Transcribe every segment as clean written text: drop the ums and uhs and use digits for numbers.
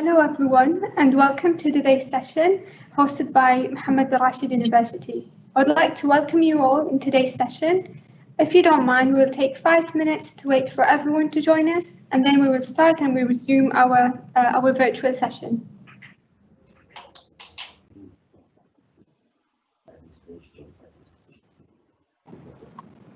Hello everyone and welcome to today's session hosted by Mohammed bin Rashid University. I would like to welcome you all in today's session. If you don't mind, we will take 5 minutes to wait for everyone to join us and then we will start and we resume our virtual session.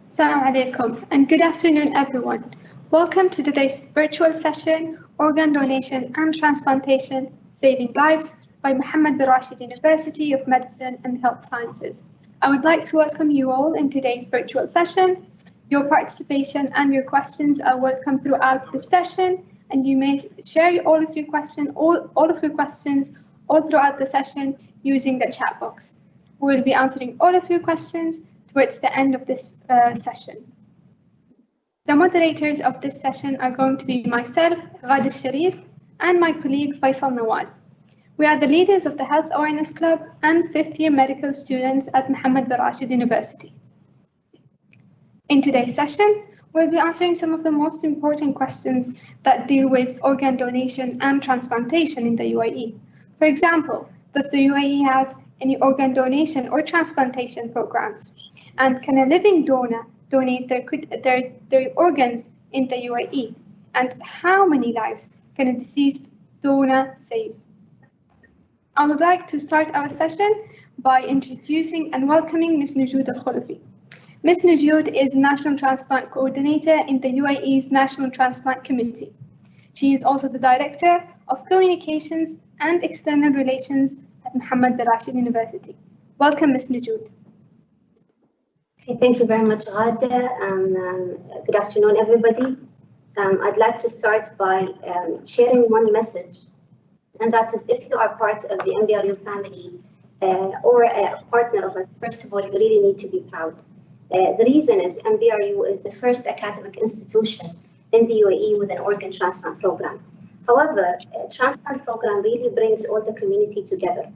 Assalamu alaikum and good afternoon everyone. Welcome to today's virtual session, Organ Donation and Transplantation, Saving Lives by Mohammed bin Rashid University of Medicine and Health Sciences. I would like to welcome you all in today's virtual session. Your participation and your questions are welcome throughout the session, and you may share all of your questions all throughout the session using the chat box. We will be answering all of your questions towards the end of this session. The moderators of this session are going to be myself, Ghad Sharif, and my colleague Faisal Nawaz. We are the leaders of the Health Awareness Club and fifth-year medical students at Mohammed bin Rashid University. In today's session, we'll be answering some of the most important questions that deal with organ donation and transplantation in the UAE. For example, does the UAE has any organ donation or transplantation programs? And can a living donor donate their organs in the UAE? And how many lives can a deceased donor save? I would like to start our session by introducing and welcoming Ms. Nujood Al-Khulafi. Ms. Nujood is National Transplant Coordinator in the UAE's National Transplant Committee. She is also the Director of Communications and External Relations at Mohammed bin Rashid University. Welcome, Ms. Nujood. Okay, thank you very much, Ghada. Good afternoon, everybody. I'd like to start by sharing one message, and that is if you are part of the MBRU family or a partner of us, first of all, you really need to be proud. The reason is MBRU is the first academic institution in the UAE with an organ transplant program. However, a transplant program really brings all the community together.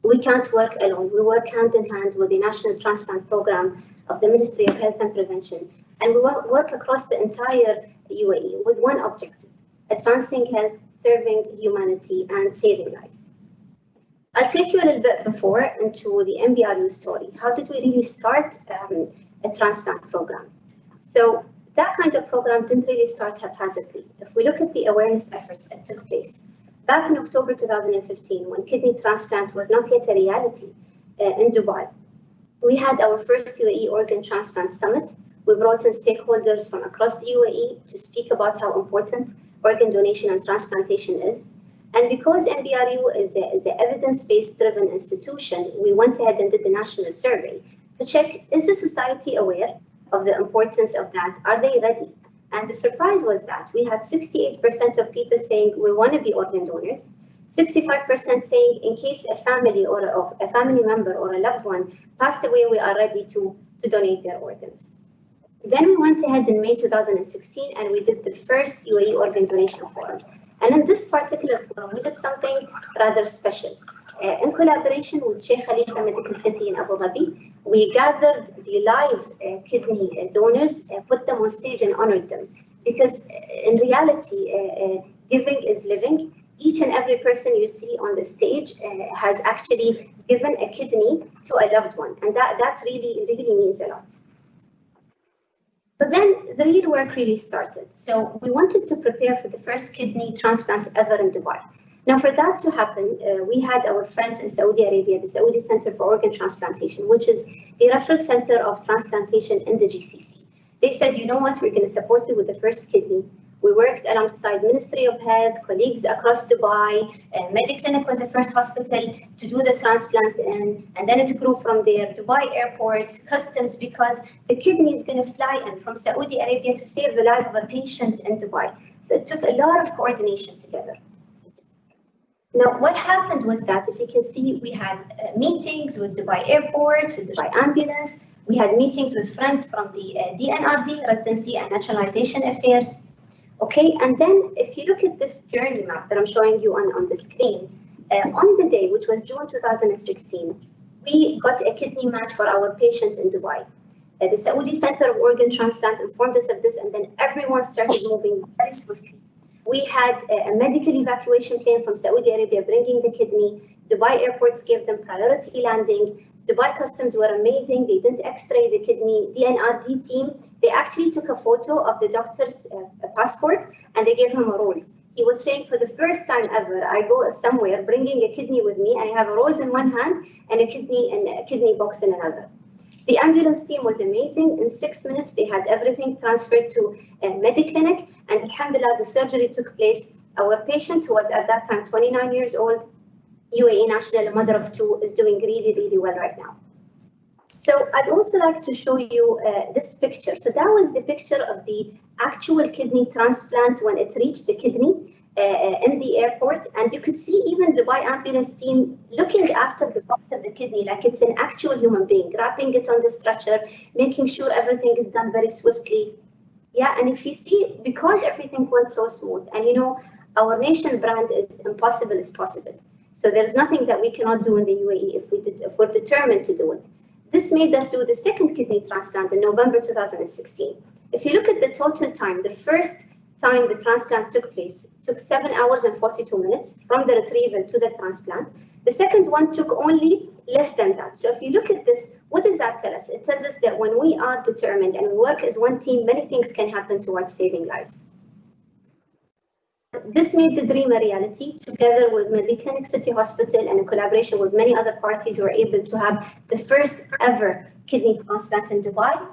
We can't work alone. We work hand in hand with the National Transplant Program of the Ministry of Health and Prevention. And we work across the entire UAE with one objective: advancing health, serving humanity, and saving lives. I'll take you a little bit before into the MBRU story. How did we really start a transplant program? So that kind of program didn't really start haphazardly. If we look at the awareness efforts that took place, back in October 2015, when kidney transplant was not yet a reality in Dubai, we had our first UAE organ transplant summit. We brought in stakeholders from across the UAE to speak about how important organ donation and transplantation is. And because MBRU is an evidence-based driven institution, we went ahead and did the national survey to check, is the society aware of the importance of that? Are they ready? And the surprise was that we had 68% of people saying we want to be organ donors, 65% saying in case a family or a family member or a loved one passed away, we are ready to donate their organs. Then we went ahead in May 2016 and we did the first UAE organ donation forum. And in this particular forum, we did something rather special. In collaboration with Sheikh Khalifa Medical City in Abu Dhabi, we gathered the live kidney donors, put them on stage and honored them. Because in reality, giving is living. Each and every person you see on the stage has actually given a kidney to a loved one. And that really means a lot. But then the real work really started. So we wanted to prepare for the first kidney transplant ever in Dubai. Now, for that to happen, we had our friends in Saudi Arabia, the Saudi Center for Organ Transplantation, which is the reference center of transplantation in the GCC. They said, you know what, we're going to support you with the first kidney. We worked alongside Ministry of Health, colleagues across Dubai. Mediclinic was the first hospital to do the transplant in, and then it grew from there. Dubai airports, customs, because the kidney is going to fly in from Saudi Arabia to save the life of a patient in Dubai. So it took a lot of coordination together. Now, what happened was that, if you can see, we had meetings with Dubai airports, with Dubai ambulance. We had meetings with friends from the DNRD, Residency and Naturalization Affairs. Okay, and then if you look at this journey map that I'm showing you on the screen, on the day, which was June 2016, we got a kidney match for our patient in Dubai. The Saudi Center of Organ Transplant informed us of this, and then everyone started moving very swiftly. We had a medical evacuation plane from Saudi Arabia bringing the kidney. Dubai airports gave them priority landing. Dubai customs were amazing. They didn't x-ray the kidney. DNRD team, they actually took a photo of the doctor's passport and they gave him a rose. He was saying, for the first time ever, I go somewhere bringing a kidney with me. I have a rose in one hand and a kidney box in another. The ambulance team was amazing. In 6 minutes, they had everything transferred to a Mediclinic, and alhamdulillah, the surgery took place. Our patient, who was at that time 29 years old, UAE national, a mother of two, is doing really, really well right now. So I'd also like to show you this picture. So that was the picture of the actual kidney transplant when it reached the kidney in the airport. And you could see even the Dubai ambulance team looking after the box of the kidney like it's an actual human being, wrapping it on the stretcher, making sure everything is done very swiftly. Yeah, and if you see, because everything went so smooth, and you know, our nation brand is impossible is possible. So there's nothing that we cannot do in the UAE if we're determined to do it. This made us do the second kidney transplant in November 2016. If you look at the total time, the first time the transplant took place took 7 hours and 42 minutes from the retrieval to the transplant. The second one took only less than that. So if you look at this, what does that tell us? It tells us that when we are determined and we work as one team, many things can happen towards saving lives. This made the dream a reality. Together with Mediclinic City Hospital and in collaboration with many other parties, we were able to have the first ever kidney transplant in Dubai.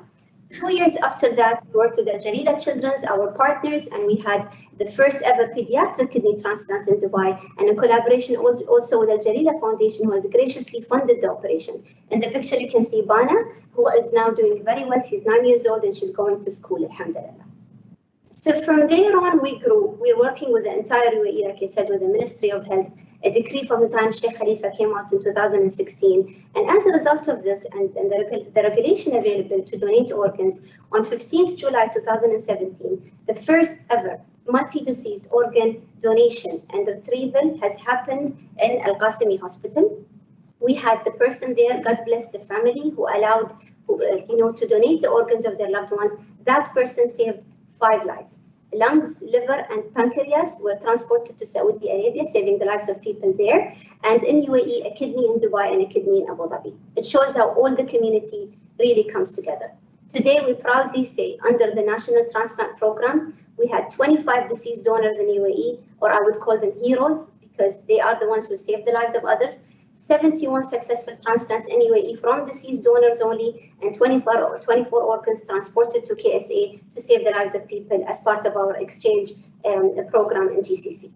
2 years after that, we worked with Al Jalila Children's, our partners, and we had the first ever pediatric kidney transplant in Dubai, and in collaboration also with Al Jalila Foundation, who has graciously funded the operation. In the picture, you can see Bana, who is now doing very well. She's 9 years old and she's going to school, alhamdulillah. So from there on, we grew. We're working with the entire UAE, like I said, with the Ministry of Health. A decree from His Highness Sheikh Khalifa came out in 2016. And as a result of this and the regulation available to donate organs, on 15th July 2017, the first ever multi-deceased organ donation and retrieval has happened in Al Qasimi Hospital. We had the person there, God bless the family, who allowed to donate the organs of their loved ones. That person saved 5 lives. Lungs, liver, and pancreas were transported to Saudi Arabia, saving the lives of people there. And in UAE, a kidney in Dubai and a kidney in Abu Dhabi. It shows how all the community really comes together. Today, we proudly say, under the National Transplant Program, we had 25 deceased donors in UAE, or I would call them heroes, because they are the ones who saved the lives of others. 71 successful transplants in UAE from deceased donors only, and 24 organs transported to KSA to save the lives of people as part of our exchange program in GCC.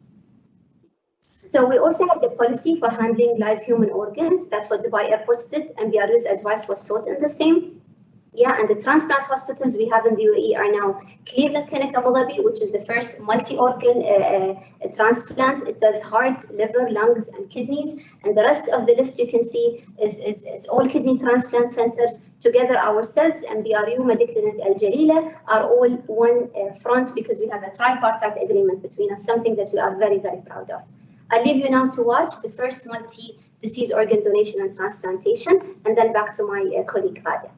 So we also have the policy for handling live human organs. That's what Dubai airports did. MBRU's advice was sought in the same. Yeah, and the transplant hospitals we have in the UAE are now Cleveland Clinic Abu Dhabi, which is the first multi-organ transplant. It does heart, liver, lungs, and kidneys. And the rest of the list you can see is all kidney transplant centers. Together, ourselves, MBRU, Mediclinic, Al Jalila, are all one front because we have a tripartite agreement between us, something that we are very, very proud of. I'll leave you now to watch the first multi-disease organ donation and transplantation, and then back to my colleague, Radia.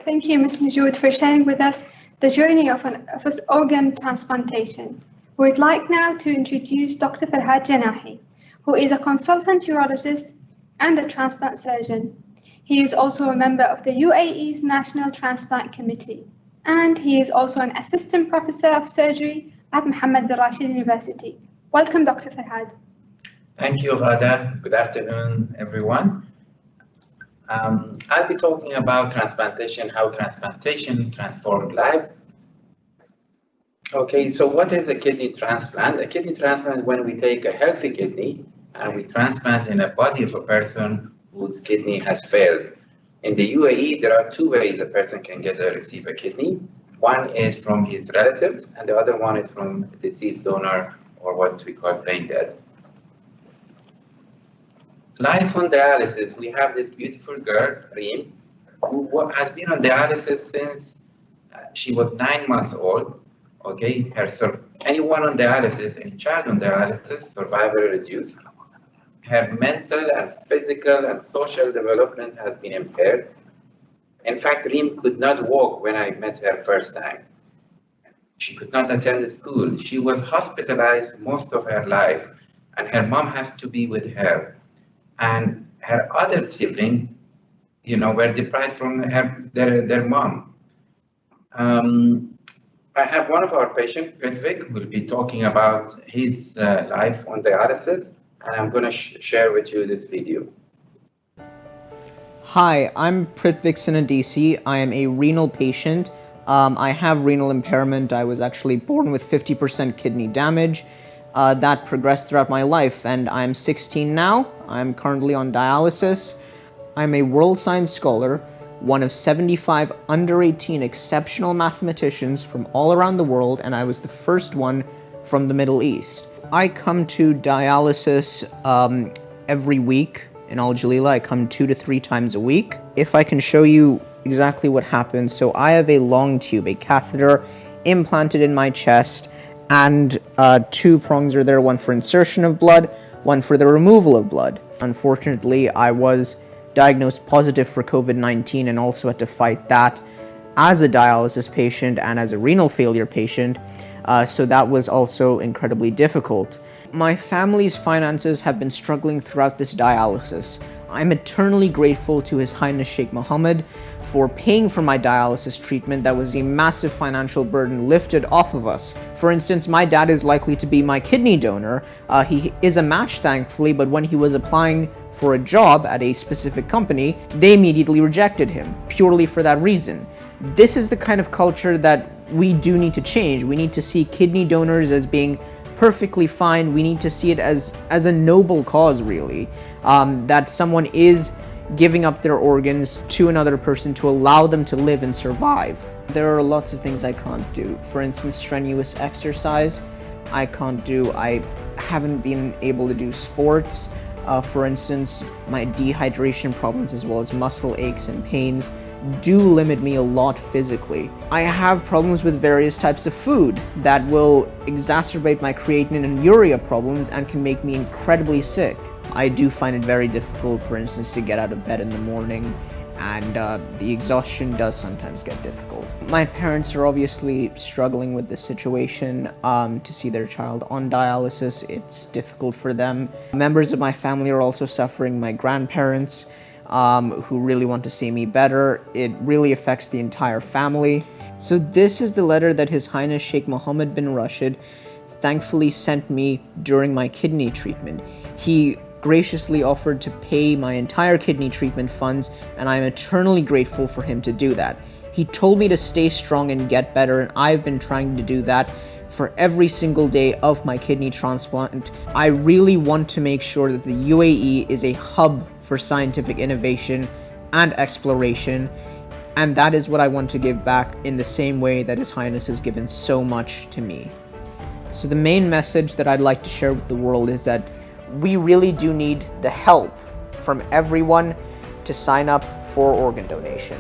Thank you, Ms. Najoud, for sharing with us the journey of organ transplantation. We'd like now to introduce Dr. Farhad Janahi, who is a consultant urologist and a transplant surgeon. He is also a member of the UAE's National Transplant Committee, and he is also an assistant professor of surgery at Mohammed bin Rashid University. Welcome, Dr. Farhad. Thank you, Ghada. Good afternoon, everyone. I'll be talking about transplantation, how transplantation transformed lives. Okay, so what is a kidney transplant? A kidney transplant is when we take a healthy kidney and we transplant in a body of a person whose kidney has failed. In the UAE, there are two ways a person can receive a kidney. One is from his relatives, and the other one is from a deceased donor, or what we call brain dead. Life on dialysis, we have this beautiful girl, Reem, who has been on dialysis since she was 9 months old. Okay, anyone on dialysis, any child on dialysis, survival reduced. Her mental and physical and social development has been impaired. In fact, Reem could not walk when I met her first time. She could not attend school. She was hospitalized most of her life, and her mom has to be with her. And her other sibling, were deprived from their mom. I have one of our patients, Prithvik, who will be talking about his life on dialysis, and I'm going to share with you this video. Hi, I'm Prithvik Sinadisi. I am a renal patient. I have renal impairment. I was actually born with 50% kidney damage. That progressed throughout my life, and I'm 16 now. I'm currently on dialysis. I'm a world science scholar, one of 75 under 18 exceptional mathematicians from all around the world, and I was the first one from the Middle East. I come to dialysis every week in Al Jalila. I come 2 to 3 times a week. If I can show you exactly what happens, so I have a long tube, a catheter implanted in my chest, and 2 prongs are there, one for insertion of blood, one for the removal of blood. Unfortunately, I was diagnosed positive for COVID-19 and also had to fight that as a dialysis patient and as a renal failure patient, so that was also incredibly difficult. My family's finances have been struggling throughout this dialysis. I'm eternally grateful to His Highness Sheikh Mohammed for paying for my dialysis treatment. That was a massive financial burden lifted off of us. For instance, my dad is likely to be my kidney donor. He is a match, thankfully, but when he was applying for a job at a specific company, they immediately rejected him, purely for that reason. This is the kind of culture that we do need to change. We need to see kidney donors as being perfectly fine. We need to see it as a noble cause, really, that someone is giving up their organs to another person to allow them to live and survive. There are lots of things I can't do. For instance, strenuous exercise, I can't do. I haven't been able to do sports. For instance, my dehydration problems as well as muscle aches and pains do limit me a lot physically. I have problems with various types of food that will exacerbate my creatinine and urea problems and can make me incredibly sick. I do find it very difficult, for instance, to get out of bed in the morning, and the exhaustion does sometimes get difficult. My parents are obviously struggling with this situation. To see their child on dialysis, it's difficult for them. Members of my family are also suffering. My grandparents, who really want to see me better. It really affects the entire family. So this is the letter that His Highness Sheikh Mohammed bin Rashid thankfully sent me during my kidney treatment. He graciously offered to pay my entire kidney treatment funds, and I'm eternally grateful for him to do that. He told me to stay strong and get better, and I've been trying to do that for every single day of my kidney transplant. I really want to make sure that the UAE is a hub for scientific innovation and exploration, and that is what I want to give back in the same way that His Highness has given so much to me. So the main message that I'd like to share with the world is that we really do need the help from everyone to sign up for organ donation.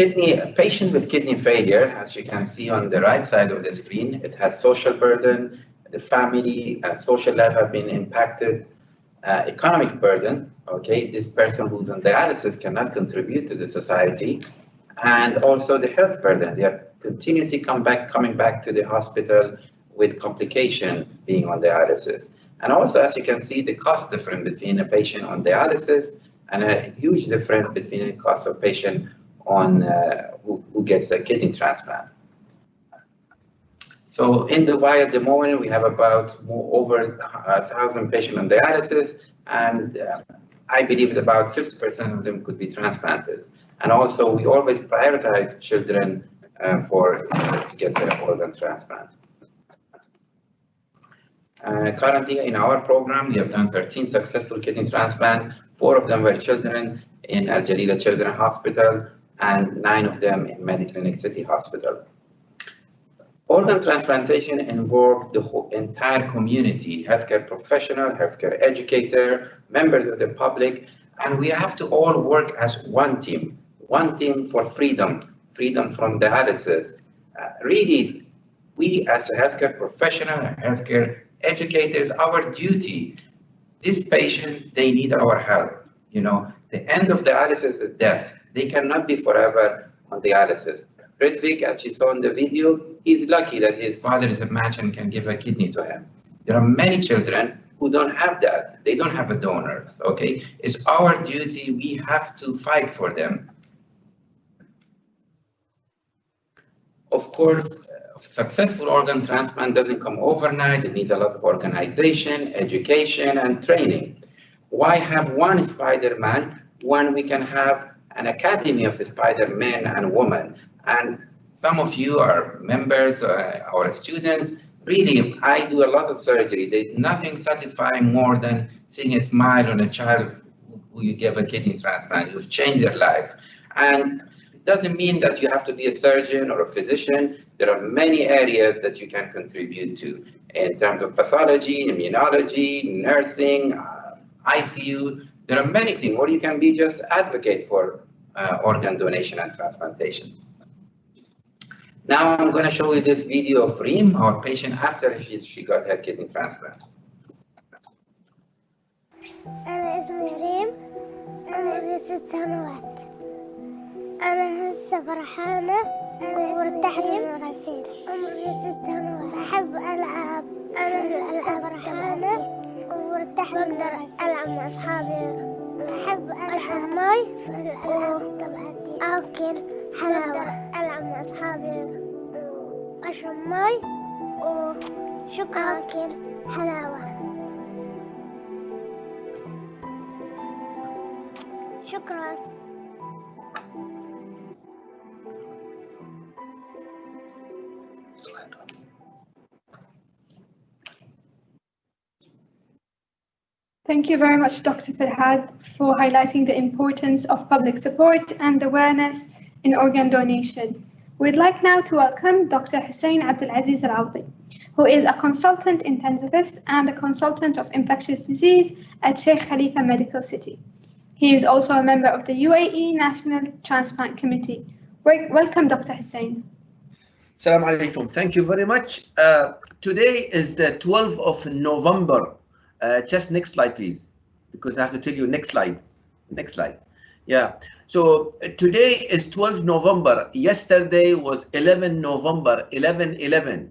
A patient with kidney failure, as you can see on the right side of the screen, it has social burden, the family and social life have been impacted, economic burden, okay, this person who's on dialysis cannot contribute to the society, and also the health burden. They are continuously coming back to the hospital with complication being on dialysis. And also, as you can see, the cost difference between a patient on dialysis and a huge difference between the cost of patient on who gets a kidney transplant. So in Dubai at the moment, we have about over 1,000 patients on dialysis, and I believe that about 50% of them could be transplanted. And also, we always prioritize children to get their organ transplant. Currently, in our program, we have done 13 successful kidney transplants. 4 of them were children in Al Jalila Children's Hospital, and 9 of them in Mediclinic City Hospital. Organ transplantation involved the whole entire community, healthcare professional, healthcare educator, members of the public, and we have to all work as one team for freedom from dialysis. Really, we as a healthcare professional and healthcare educators, our duty, this patient, they need our help. You know, the end of dialysis is death. They cannot be forever on dialysis. Ridvik, as you saw in the video, he's lucky that his father is a match and can give a kidney to him. There are many children who don't have that. They don't have a donor, okay? It's our duty, we have to fight for them. Of course, successful organ transplant doesn't come overnight. It needs a lot of organization, education, and training. Why have one Spider-Man when we can have an academy of Spider-Men and women? And some of you are members or students. Really, I do a lot of surgery. There's nothing satisfying more than seeing a smile on a child who you give a kidney transplant. You've changed their life. And it doesn't mean that you have to be a surgeon or a physician. There are many areas that you can contribute to in terms of pathology, immunology, nursing, ICU. There are many things, or you can be just advocate for organ donation and transplantation. Now I'm going to show you this video of Reem, our patient after she got her kidney transplant. أنا اسمي ريم، عمري 6 سنوات. أنا هسه فرحانة وارتحت من الغسيل. عمري 6 سنوات. بحب ألعب. أنا فرحانة وارتحت. بقدر ألعب مع أصحابي. بحب أشرب مي وآكل حلاوة. ألعب مع أصحابي وأشرب مي وآكل حلاوة. شكرا. Thank you very much, Dr. Farhad, for highlighting the importance of public support and awareness in organ donation. We'd like now to welcome Dr. Hussein Abdulaziz Al-Awdi, who is a consultant intensivist and a consultant of infectious disease at Sheikh Khalifa Medical City. He is also a member of the UAE National Transplant Committee. Welcome, Dr. Hussein. Assalamu alaikum. Thank you very much. Today is the 12th of November. Just next slide, please, because I have to tell you next slide. Next slide. Yeah. So today is 12 November. Yesterday was 11 November, 11/11.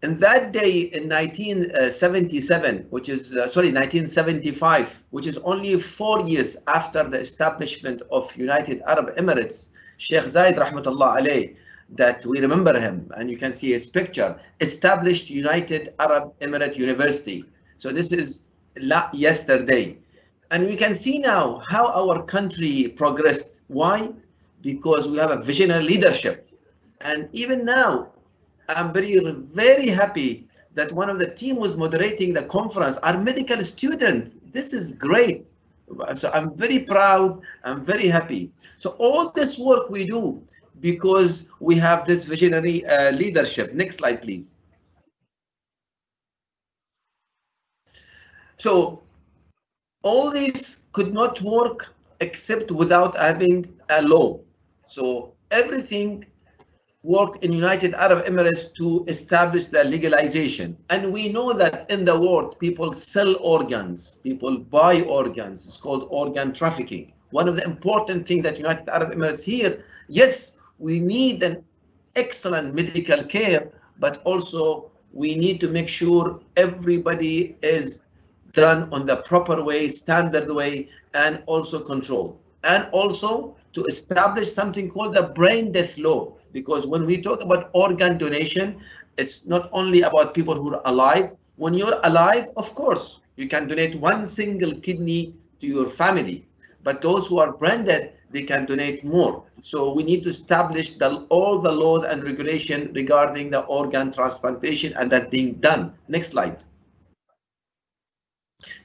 And that day in 1977, which is 1975, which is only 4 years after the establishment of United Arab Emirates, Sheikh Zayed rahmatullah alayh, that we remember him, and you can see his picture, established United Arab Emirates University. So this is yesterday. And we can see now how our country progressed. Why? Because we have a visionary leadership. And even now, I'm very happy that one of the team was moderating the conference, our medical student. This is great. So I'm very proud, I'm very happy. So all this work we do because we have this visionary leadership. Next slide, please. So all these could not work except without having a law. So everything worked in United Arab Emirates to establish the legalization. And we know that in the world, people sell organs, people buy organs. It's called organ trafficking. One of the important things that United Arab Emirates here, yes, we need an excellent medical care, but also we need to make sure everybody is done on the proper way, standard way, and also controlled. And also to establish something called the brain death law, because when we talk about organ donation, it's not only about people who are alive. When you're alive, of course, you can donate one single kidney to your family, but those who are brain dead, they can donate more. So we need to establish all the laws and regulation regarding the organ transplantation, and that's being done. Next slide.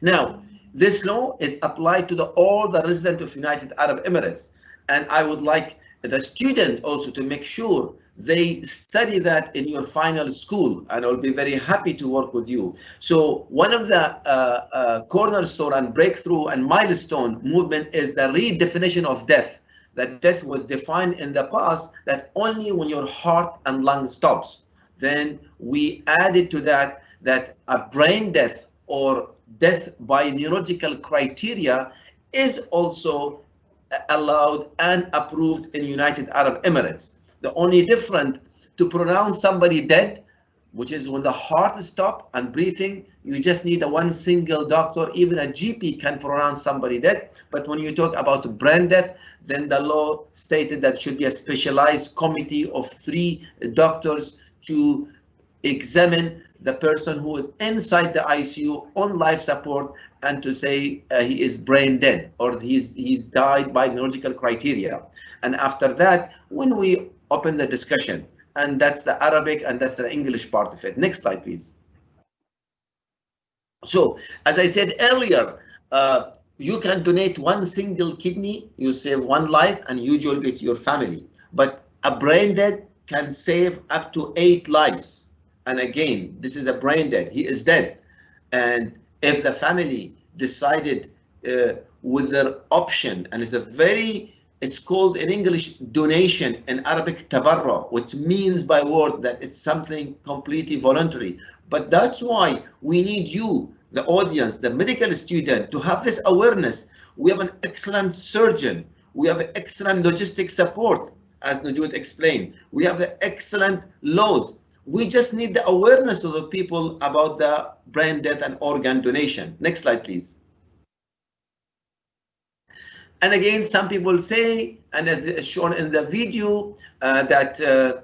Now, this law is applied to all the residents of United Arab Emirates, and I would like the student also to make sure they study that in your final school, and I'll be very happy to work with you. So one of the cornerstone and breakthrough and milestone movement is the redefinition of death. That death was defined in the past that only when your heart and lung stops. Then we added to that that a brain death or death by neurological criteria is also allowed and approved in United Arab Emirates. The only difference, to pronounce somebody dead, which is when the heart stops and breathing, you just need a one single doctor. Even a GP can pronounce somebody dead. But when you talk about brain death, then the law stated that should be a specialized committee of 3 doctors to examine the person who is inside the ICU on life support and to say he is brain dead or he's died by neurological criteria. And after that, when we open the discussion, and that's the Arabic and that's the English part of it. Next slide, please. So, as I said earlier, you can donate one single kidney, you save one life, and usually it's your family. But a brain dead can save up to 8 lives. And again, this is a brain dead, he is dead. And if the family decided with their option, and it's called in English donation, in Arabic tabarra, which means by word that it's something completely voluntary. But that's why we need you, the audience, the medical student, to have this awareness. We have an excellent surgeon, we have excellent logistic support, as Najud explained. We have the excellent laws. We just need the awareness to the people about the brain death and organ donation. Next slide, please. And again, some people say, and as is shown in the video, that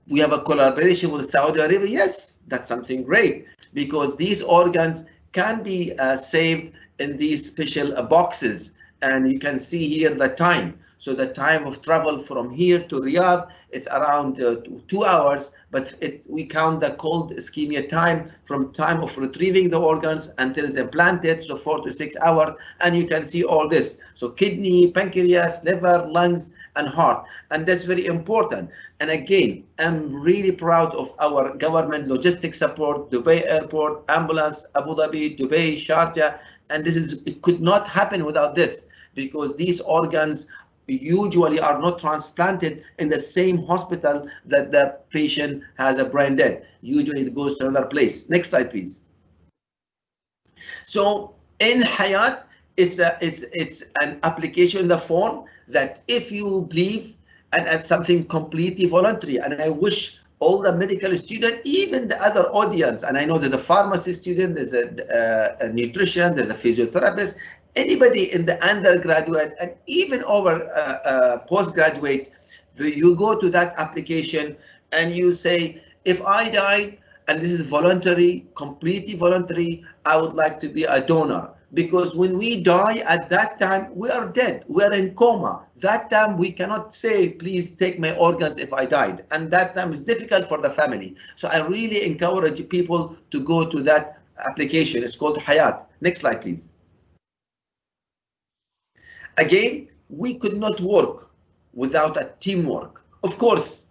we have a collaboration with Saudi Arabia. Yes, that's something great, because these organs can be saved in these special boxes. And you can see here the time. So the time of travel from here to Riyadh, it's around 2 hours, but we count the cold ischemia time from time of retrieving the organs until it's implanted, so 4 to 6 hours, and you can see all this. So kidney, pancreas, liver, lungs, and heart, and that's very important. And again, I'm really proud of our government logistic support, Dubai Airport, ambulance, Abu Dhabi, Dubai, Sharjah, and it could not happen without this, because these organs usually are not transplanted in the same hospital that the patient has a brain dead. Usually it goes to another place. Next slide, please. So in Hayat, it's an application in the form that if you believe, and as something completely voluntary, and I wish all the medical students, even the other audience, and I know there's a pharmacy student, there's a nutrition, there's a physiotherapist, anybody in the undergraduate and even over postgraduate, you go to that application and you say, if I died, and this is voluntary, completely voluntary, I would like to be a donor. Because when we die at that time, we are dead, we are in coma. That time we cannot say, please take my organs if I died. And that time is difficult for the family. So I really encourage people to go to that application. It's called Hayat. Next slide, please. Again, we could not work without a teamwork. Of course,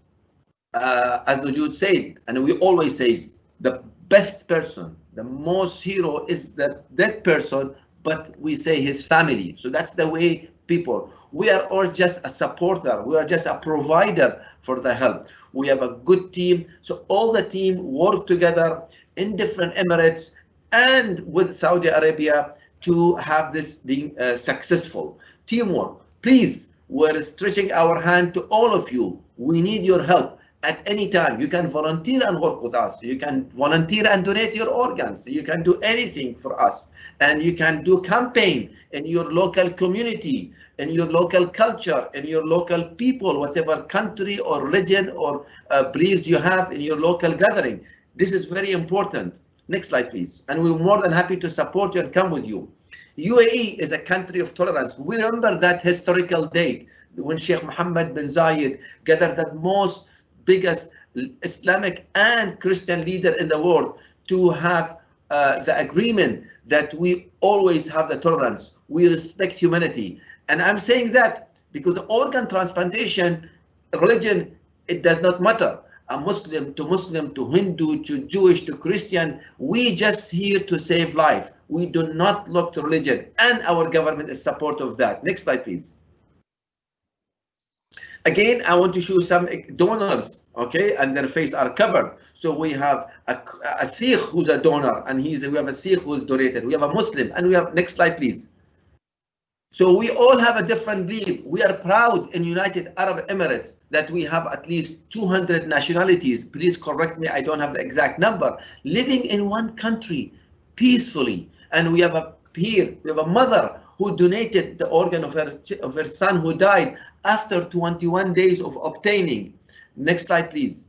as Najud said, and we always say, the best person, the most hero is the dead person, but we say his family. So that's the way people, We are all just a supporter. We are just a provider for the help. We have a good team. So all the team work together in different emirates and with Saudi Arabia to have this being successful. Teamwork. Please, we're stretching our hand to all of you. We need your help. At any time, you can volunteer and work with us. You can volunteer and donate your organs. You can do anything for us. And you can do campaign in your local community, in your local culture, in your local people, whatever country or religion or beliefs you have in your local gathering. This is very important. Next slide, please. And we're more than happy to support you and come with you. UAE is a country of tolerance. We remember that historical date when Sheikh Mohammed bin Zayed gathered the most biggest Islamic and Christian leader in the world to have the agreement that we always have the tolerance. We respect humanity. And I'm saying that because the organ transplantation, religion, it does not matter. A Muslim, to Hindu, to Jewish, to Christian, we just here to save life. We do not look to religion, and our government is supportive of that. Next slide, please. Again, I want to show some donors, okay, and their face are covered. So we have a Sikh who's a donor, and we have a Sikh who's donated. We have a Muslim, and we have, next slide, please. So we all have a different belief. We are proud in United Arab Emirates that we have at least 200 nationalities. Please correct me, I don't have the exact number, living in one country peacefully. And we have a mother who donated the organ of her son who died after 21 days of obtaining. Next slide, please.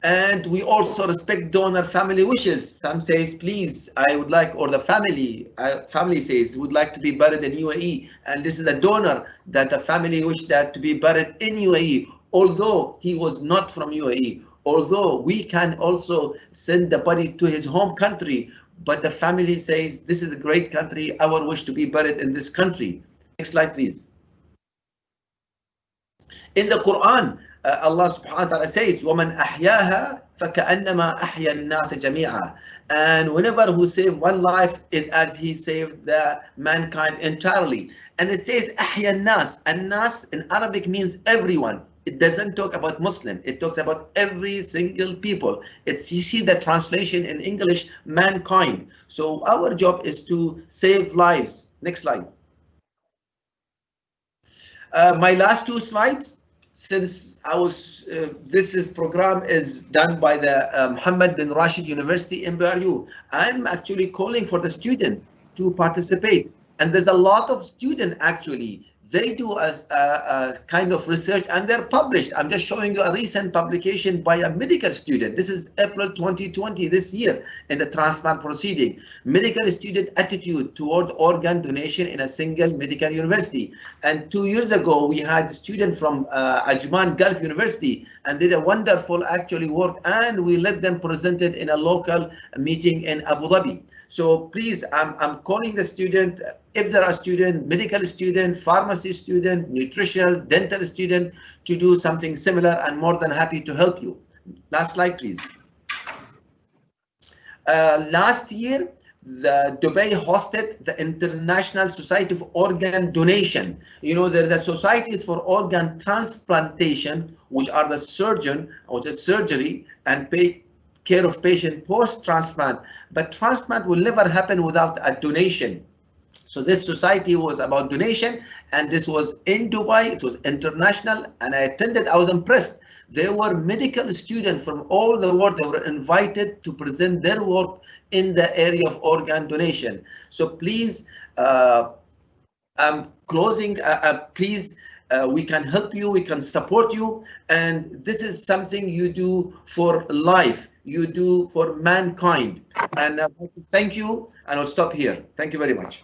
And we also respect donor family wishes. Some says, please, I would like, or the family says, would like to be buried in UAE. And this is a donor that the family wished that to be buried in UAE, although he was not from UAE. Although we can also send the body to his home country, but the family says, this is a great country, our wish to be buried in this country. Next slide, please. In the Quran, Allah subhanahu wa ta'ala says, وَمَنْ أَحْيَاهَا فَكَأَنَّمَا أَحْيَا النَّاسَ جَمِيعًا. And whenever who saved one life is as he saved the mankind entirely. And it says أحيا الناس. And nas in Arabic means everyone. It doesn't talk about Muslim. It talks about every single people. You see the translation in English, mankind. So our job is to save lives. Next slide. My last two slides. Since this program is done by the Mohammed bin Rashid University MBRU, I'm actually calling for the student to participate. And there's a lot of students actually. They do a kind of research and they're published. I'm just showing you a recent publication by a medical student. This is April 2020, this year, in the transplant proceeding. Medical student attitude toward organ donation in a single medical university. And 2 years ago, we had a student from Ajman Gulf University and did a wonderful actually work, and we let them present it in a local meeting in Abu Dhabi. So please, I'm calling the student, if there are students, medical student, pharmacy student, nutritional, dental student, to do something similar, and more than happy to help you. Last slide, please. Last year, the Dubai hosted the International Society of Organ Donation. You know, there's a societies for organ transplantation, which are the surgeon or the surgery and care of patient post-transplant, but transplant will never happen without a donation. So this society was about donation, and this was in Dubai. It was international, and I attended. I was impressed. There were medical students from all the world. They were invited to present their work in the area of organ donation. So please, I'm closing. Please, we can help you. We can support you, and this is something you do for life. You do for mankind. And thank you, and I'll stop here. Thank you very much.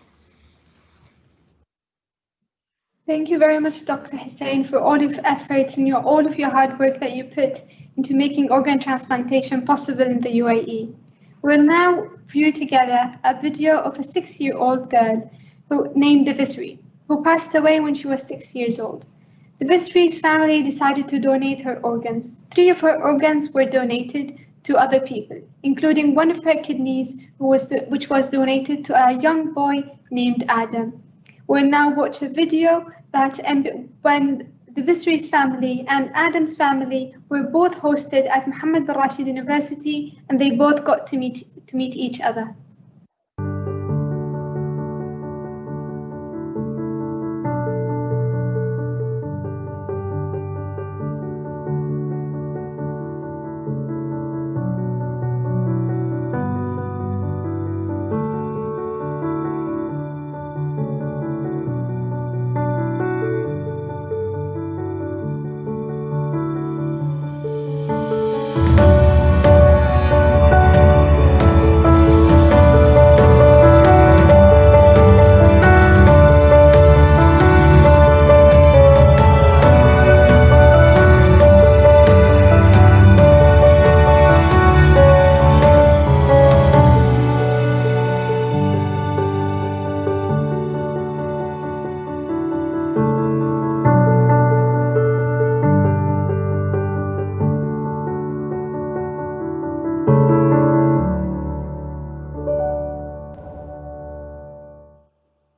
Thank you very much, Dr. Hussein, for all of your efforts and all of your hard work that you put into making organ transplantation possible in the UAE. We'll now view together a video of a 6-year-old girl named Divisri, who passed away when she was 6 years old. Divisri's family decided to donate her organs. 3 of her organs were donated to other people, including one of her kidneys, which was donated to a young boy named Adam. We'll now watch a video that when the Visri's family and Adam's family were both hosted at Mohammed bin Rashid University, and they both got to meet each other.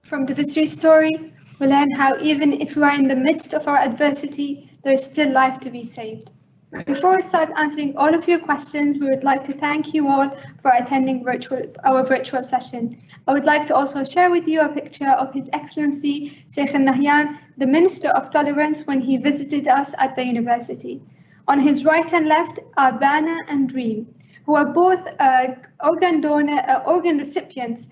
From the Visri story, we learn how even if we are in the midst of our adversity, there is still life to be saved. Before we start answering all of your questions, we would like to thank you all for attending our virtual session. I would like to also share with you a picture of His Excellency Sheikh Al-Nahyan, the Minister of Tolerance, when he visited us at the university. On his right and left are Bana and Reem, who are both organ recipients.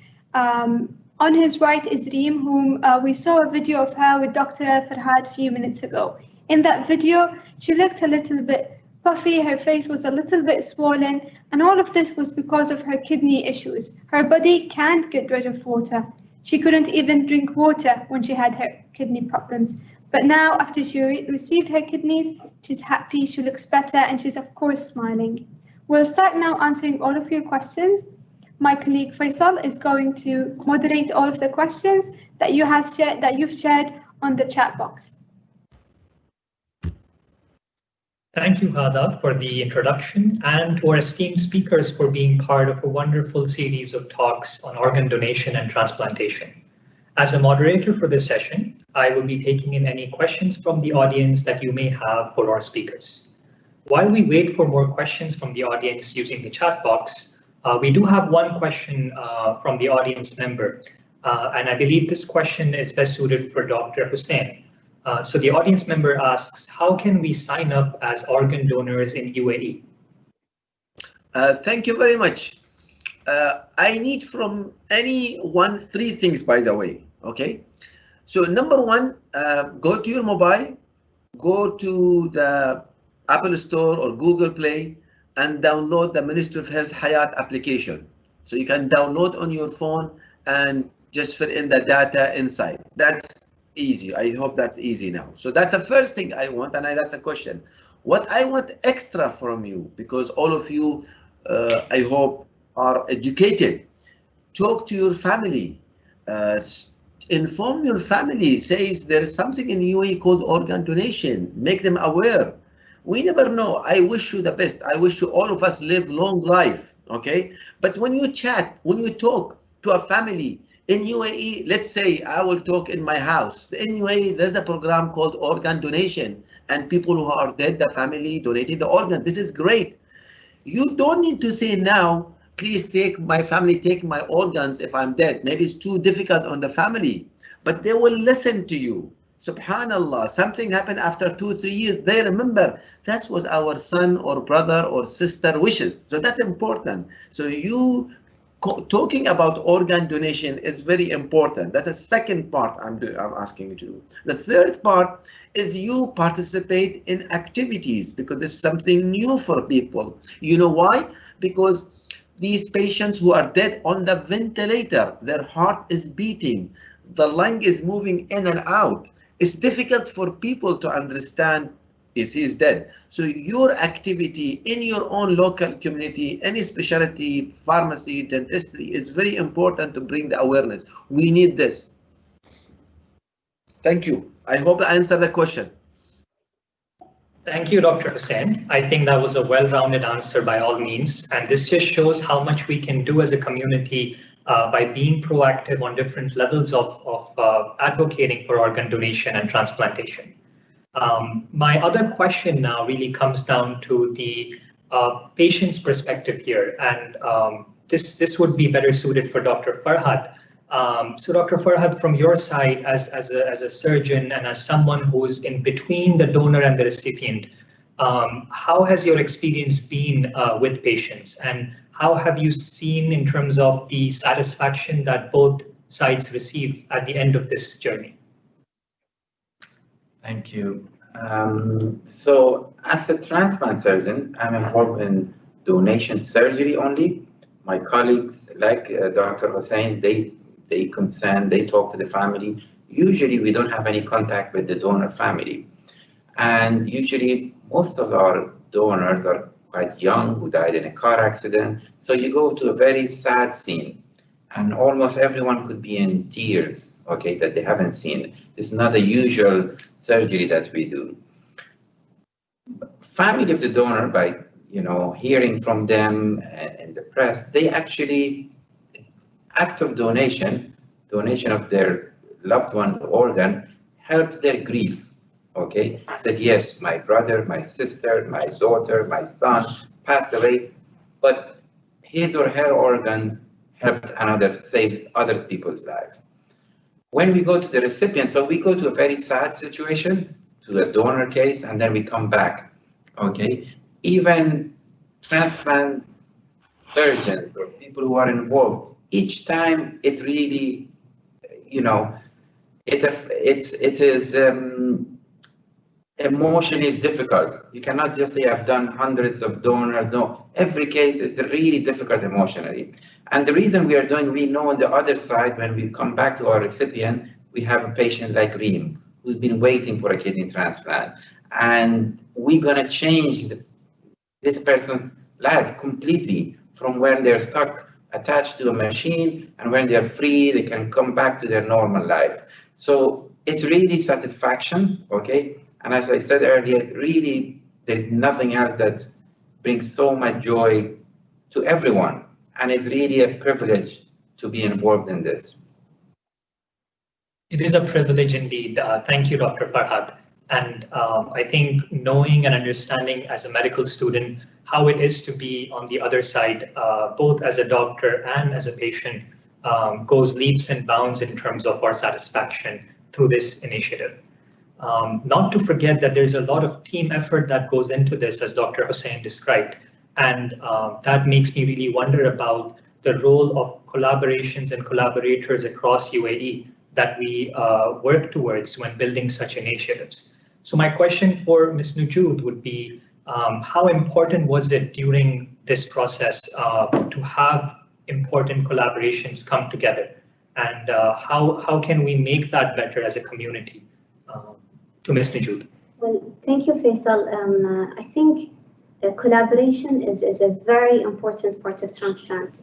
On his right is Reem, whom we saw a video of her with Dr. Farhad a few minutes ago. In that video, she looked a little bit puffy, her face was a little bit swollen, and all of this was because of her kidney issues. Her body can't get rid of water. She couldn't even drink water when she had her kidney problems. But now, after she received her kidneys, she's happy, she looks better, and she's of course smiling. We'll start now answering all of your questions. My colleague Faisal is going to moderate all of the questions that you've shared on the chat box. Thank you, Hada, for the introduction, and to our esteemed speakers for being part of a wonderful series of talks on organ donation and transplantation. As a moderator for this session, I will be taking in any questions from the audience that you may have for our speakers. While we wait for more questions from the audience using the chat box, we do have one question from the audience member, and I believe this question is best suited for Dr. Hussain. So the audience member asks, how can we sign up as organ donors in UAE? Thank you very much. I need from anyone 3 things, by the way, okay? So number 1, go to your mobile, go to the Apple Store or Google Play, and download the Ministry of Health Hayat application. So you can download on your phone and just fill in the data inside. That's easy. I hope that's easy now. So that's the first thing I want, and that's a question. What I want extra from you, because all of you, I hope, are educated. Talk to your family. Inform your family. Says there is something in UAE called organ donation. Make them aware. We never know. I wish you the best. I wish you all of us live long life, okay? But when you chat, when you talk to a family in UAE, let's say I will talk in my house. In UAE, there's a program called organ donation, and people who are dead, the family donating the organ. This is great. You don't need to say now, please take my family, take my organs if I'm dead. Maybe it's too difficult on the family, but they will listen to you. Subhanallah, something happened after 2-3 years, they remember that was our son or brother or sister wishes. So that's important. So you talking about organ donation is very important. That's the second part I'm asking you to do. The third part is you participate in activities, because this is something new for people. You know why? Because these patients who are dead on the ventilator, their heart is beating, the lung is moving in and out. It's difficult for people to understand he's dead. So your activity in your own local community, any specialty, pharmacy, dentistry, is very important to bring the awareness. We need this. Thank you. I hope I answered the question. Thank you, Dr. Hussain. I think that was a well-rounded answer by all means, and this just shows how much we can do as a community by being proactive on different levels of advocating for organ donation and transplantation. My other question now really comes down to the patient's perspective here, and this would be better suited for Dr. Farhad. So Dr. Farhad, from your side as a surgeon and as someone who's in between the donor and the recipient, how has your experience been with patients, and how have you seen in terms of the satisfaction that both sides receive at the end of this journey? Thank you. So as a transplant surgeon, I'm involved in donation surgery only. My colleagues, like Dr. Hussein, they consent, they talk to the family. Usually we don't have any contact with the donor family. And usually most of our donors are quite young, who died in a car accident. So you go to a very sad scene, and almost everyone could be in tears, okay, that they haven't seen. It's not a usual surgery that we do. Family of the donor, by hearing from them in the press, they actually, act of donation of their loved one's organ, helped their grief. Okay, that yes, my brother, my sister, my daughter, my son passed away, but his or her organs helped saved other people's lives. When we go to the recipient, so we go to a very sad situation, to a donor case, and then we come back. Okay, even transplant surgeons or people who are involved, each time it really, it is emotionally difficult. You cannot just say I've done hundreds of donors. No, every case is really difficult emotionally. And the reason we know on the other side, when we come back to our recipient, we have a patient like Reem, who's been waiting for a kidney transplant. And we're gonna change this person's life completely from when they're stuck attached to a machine, and when they're free, they can come back to their normal life. So it's really satisfaction, okay? And as I said earlier, really, there's nothing else that brings so much joy to everyone. And it's really a privilege to be involved in this. It is a privilege indeed. Thank you, Dr. Farhad. And I think knowing and understanding as a medical student how it is to be on the other side, both as a doctor and as a patient, goes leaps and bounds in terms of our satisfaction through this initiative. Not to forget that there's a lot of team effort that goes into this, as Dr. Hussein described. And that makes me really wonder about the role of collaborations and collaborators across UAE that we work towards when building such initiatives. So my question for Ms. Nujood would be, how important was it during this process to have important collaborations come together? And how can we make that better as a community? To Ms. Nujood. Well, thank you, Faisal. I think collaboration is a very important part of transplant.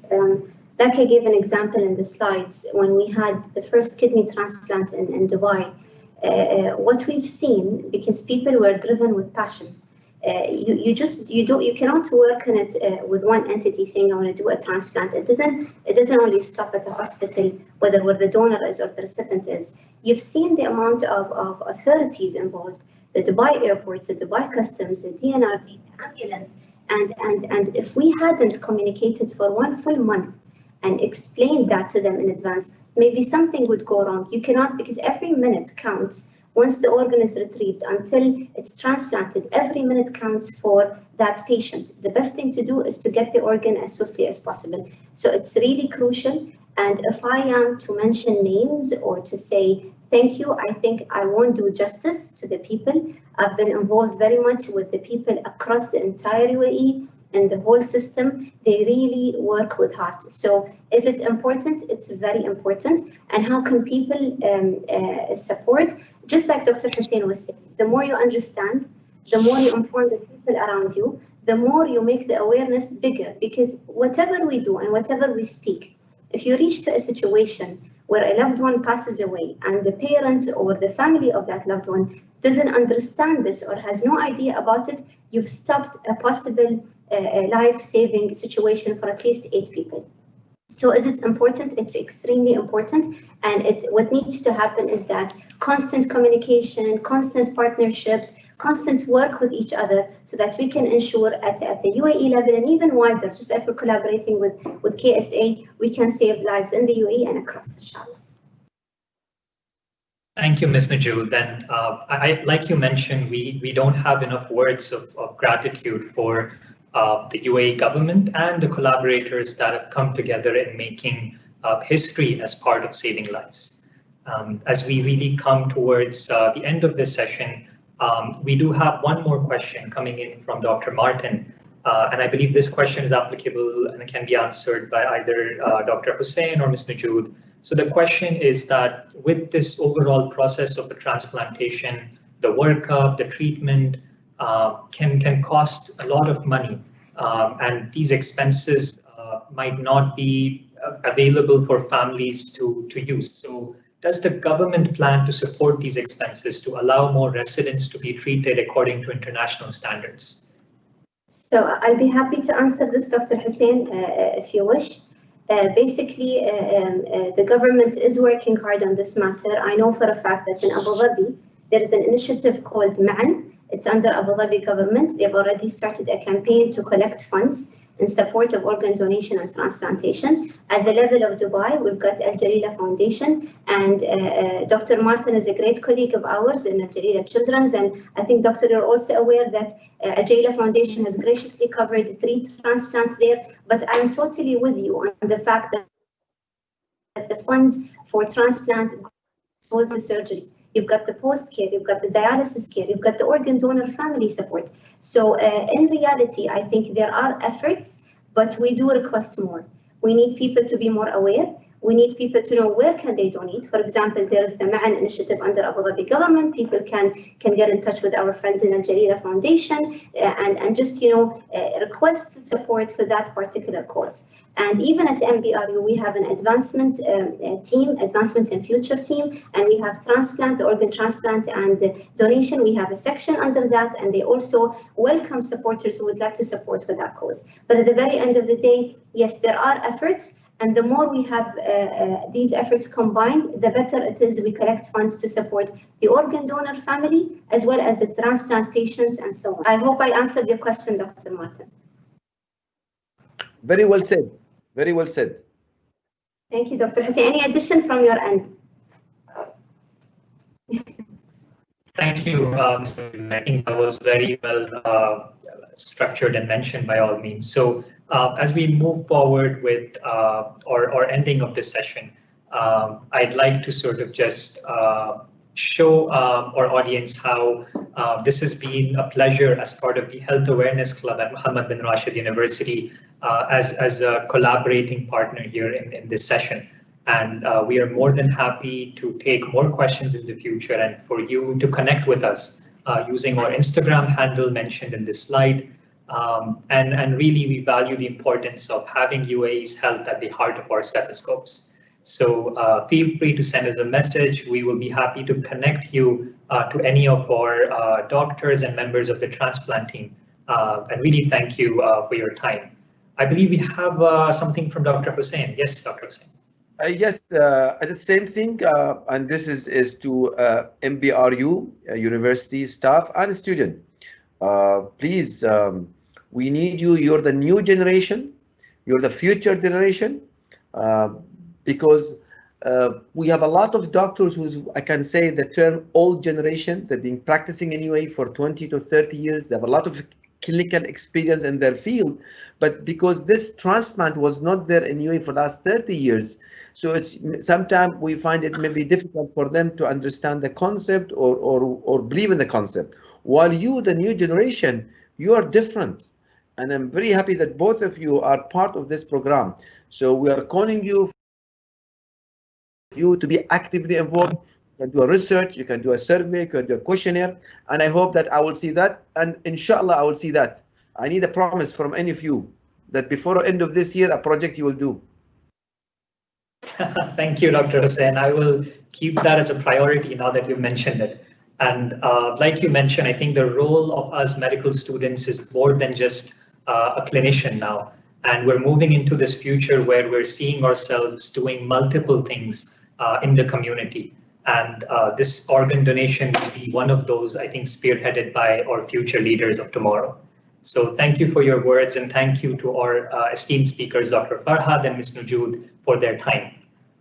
Like I gave an example in the slides, when we had the first kidney transplant in Dubai, what we've seen, because people were driven with passion, you cannot work on it with one entity saying I want to do a transplant. It doesn't only stop at the hospital, whether where the donor is or the recipient is. You've seen the amount of authorities involved, the Dubai airports, the Dubai customs, the DNRD, the ambulance, and if we hadn't communicated for 1 full month and explained that to them in advance, maybe something would go wrong. You cannot, because every minute counts. Once the organ is retrieved until it's transplanted, every minute counts for that patient. The best thing to do is to get the organ as swiftly as possible. So it's really crucial. And if I am to mention names or to say thank you, I think I won't do justice to the people. I've been involved very much with the people across the entire UAE and the whole system. They really work with heart. So is it important? It's very important. And how can people support? Just like Dr. Hussein was saying, the more you understand, the more you inform the people around you, the more you make the awareness bigger. Because whatever we do and whatever we speak, if you reach to a situation where a loved one passes away and the parents or the family of that loved one doesn't understand this or has no idea about it, you've stopped a possible life-saving situation for at least 8 people. So is it important? It's extremely important. And what needs to happen is that constant communication, constant partnerships, constant work with each other so that we can ensure at the UAE level and even wider, just like we're collaborating with KSA, we can save lives in the UAE and across, inshallah. Thank you, Ms. Najoud. Then, like you mentioned, we don't have enough words of gratitude for the UAE government and the collaborators that have come together in making history as part of saving lives. As we really come towards the end of this session, we do have one more question coming in from Dr. Martin. And I believe this question is applicable and can be answered by either Dr. Hussain or Ms. Najoud. So the question is that with this overall process of the transplantation, the workup, the treatment can cost a lot of money, and these expenses might not be available for families to use. So does the government plan to support these expenses to allow more residents to be treated according to international standards? So I'll be happy to answer this, Dr. Hussain, if you wish. Basically, the government is working hard on this matter. I know for a fact that in Abu Dhabi, there is an initiative called MAN. It's under Abu Dhabi government. They've already started a campaign to collect funds in support of organ donation and transplantation. At the level of Dubai, we've got Al Jalila Foundation, and Dr. Martin is a great colleague of ours in Al Jalila Children's, and I think, Doctor, you're also aware that Al Jalila Foundation has graciously covered 3 transplants there, but I'm totally with you on the fact that the funds for transplant goes to surgery. You've got the post-care, you've got the dialysis care, you've got the organ donor family support. So in reality, I think there are efforts, but we do request more. We need people to be more aware. We need people to know where can they donate. For example, there is the MAN initiative under Abu Dhabi government. People can get in touch with our friends in Al Jalila Foundation and just, request support for that particular cause. And even at MBRU, we have an advancement team, advancement and future team, and we have transplant, organ transplant and donation. We have a section under that, and they also welcome supporters who would like to support for that cause. But at the very end of the day, yes, there are efforts. And the more we have these efforts combined, the better it is we collect funds to support the organ donor family, as well as the transplant patients and so on. I hope I answered your question, Dr. Martin. Very well said. Very well said. Thank you, Dr. Hussain. Any addition from your end? Thank you, Mr. I think that was very well structured and mentioned by all means. So as we move forward with our ending of this session, I'd like to sort of just show our audience how this has been a pleasure as part of the Health Awareness Club at Mohammed bin Rashid University as a collaborating partner here in this session. And we are more than happy to take more questions in the future and for you to connect with us using our Instagram handle mentioned in this slide. And really, we value the importance of having UAE's health at the heart of our stethoscopes. So feel free to send us a message. We will be happy to connect you to any of our doctors and members of the transplant team. And really thank you for your time. I believe we have something from Dr. Hussain. Yes, Dr. Hussain. Yes, the same thing, and this is to MBRU, university staff and student. Please, we need you. You're the new generation. You're the future generation, because we have a lot of doctors who, I can say the term old generation, they've been practicing in UAE for 20 to 30 years. They have a lot of clinical experience in their field, but because this transplant was not there in UAE for the last 30 years, so it's sometimes we find it maybe difficult for them to understand the concept or believe in the concept. While you, the new generation, you are different. And I'm very happy that both of you are part of this program. So we are calling you to be actively involved. You can do a research, you can do a survey, you can do a questionnaire, and I hope that I will see that, and inshallah I will see that. I need a promise from any of you that before the end of this year, a project you will do. Thank you, Dr. Hussain. I will keep that as a priority now that you mentioned it. And like you mentioned, I think the role of us medical students is more than just a clinician now. And we're moving into this future where we're seeing ourselves doing multiple things in the community. And this organ donation will be one of those, I think, spearheaded by our future leaders of tomorrow. So thank you for your words, and thank you to our esteemed speakers, Dr. Farhad and Ms. Nujood, for their time.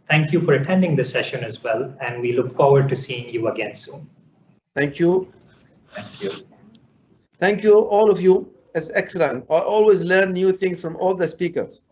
Thank you for attending this session as well, and we look forward to seeing you again soon. Thank you. Thank you. Thank you, all of you. It's excellent. I always learn new things from all the speakers.